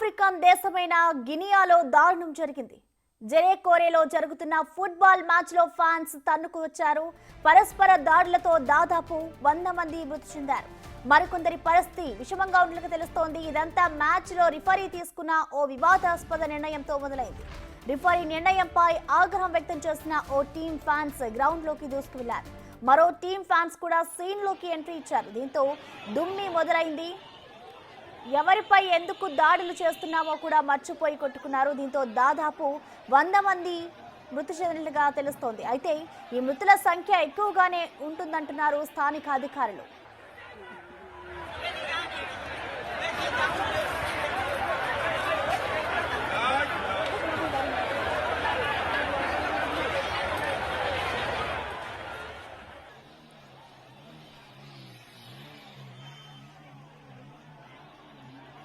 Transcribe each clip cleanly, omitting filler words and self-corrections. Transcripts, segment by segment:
African దేశమైన గినియాలో దారుణం జరిగింది. జెరేకోరేలో జరుగుతున్న ఫుట్బాల్ మ్యాచ్లో ఫ్యాన్స్ తన్నుకు వచ్చారు. పరస్పర దాడులతో దాదాపు 100 మంది మృతి చెందారు. మరికొందరి పరిస్థితి విషమంగా ఉన్నట్లు తెలుస్తోంది. ఇదంతా మ్యాచ్లో రిఫరీ తీసుకున్న ఓ వివాదాస్పద నిర్ణయంతో మొదలైంది. రిఫరీ నిర్ణయంపై ఆగ్రహం వ్యక్తం చేసిన ఓ టీం ఫ్యాన్స్ గ్రౌండ్లోకి దూసుకువెళ్లారు. మరో టీం ఫ్యాన్స్ కూడా సీన్లోకి ఎంట్రీ ఇచ్చారు. దీంతో దుమ్మి మొదలైంది. ఎవరిపై ఎందుకు దాడులు చేస్తున్నామో కూడా మర్చిపోయి కొట్టుకున్నారు. దీంతో దాదాపు 100 మంది మృతి చెందినట్లుగా తెలుస్తోంది. అయితే ఈ మృతుల సంఖ్య ఎక్కువగానే ఉంటుందంటున్నారు స్థానిక అధికారులు.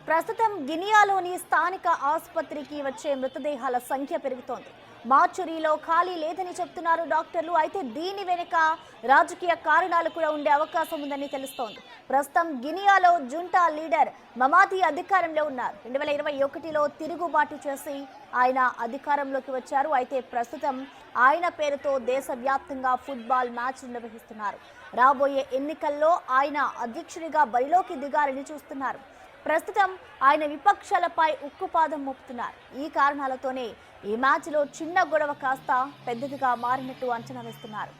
ప్రస్తుతం గినియాలోని స్థానిక ఆసుపత్రికి వచ్చే మృతదేహాల సంఖ్య పెరుగుతోంది. మార్చురీలో ఖాళీ లేదని చెప్తున్నారు డాక్టర్లు. అయితే దీని వెనుక రాజకీయ కారణాలు కూడా ఉండే అవకాశం ఉందని తెలుస్తోంది. ప్రస్తుతం గినియాలో జుంటా లీడర్ మమాతి అధికారంలో ఉన్నారు. 2021లో తిరుగుబాటు చేసి ఆయన అధికారంలోకి వచ్చారు. అయితే ప్రస్తుతం ఆయన పేరుతో దేశవ్యాప్తంగా ఫుట్బాల్ మ్యాచ్ నిర్వహిస్తున్నారు. రాబోయే ఎన్నికల్లో ఆయన అధ్యక్షుడిగా బరిలోకి దిగాలని చూస్తున్నారు. ప్రస్తుతం ఆయన విపక్షాలపై ఉక్కుపాదం మోపుతున్నారు. ఈ కారణాలతోనే ఈ మ్యాచ్లో చిన్న గొడవ కాస్త పెద్దదిగా మారినట్టు అంచనా వేస్తున్నారు.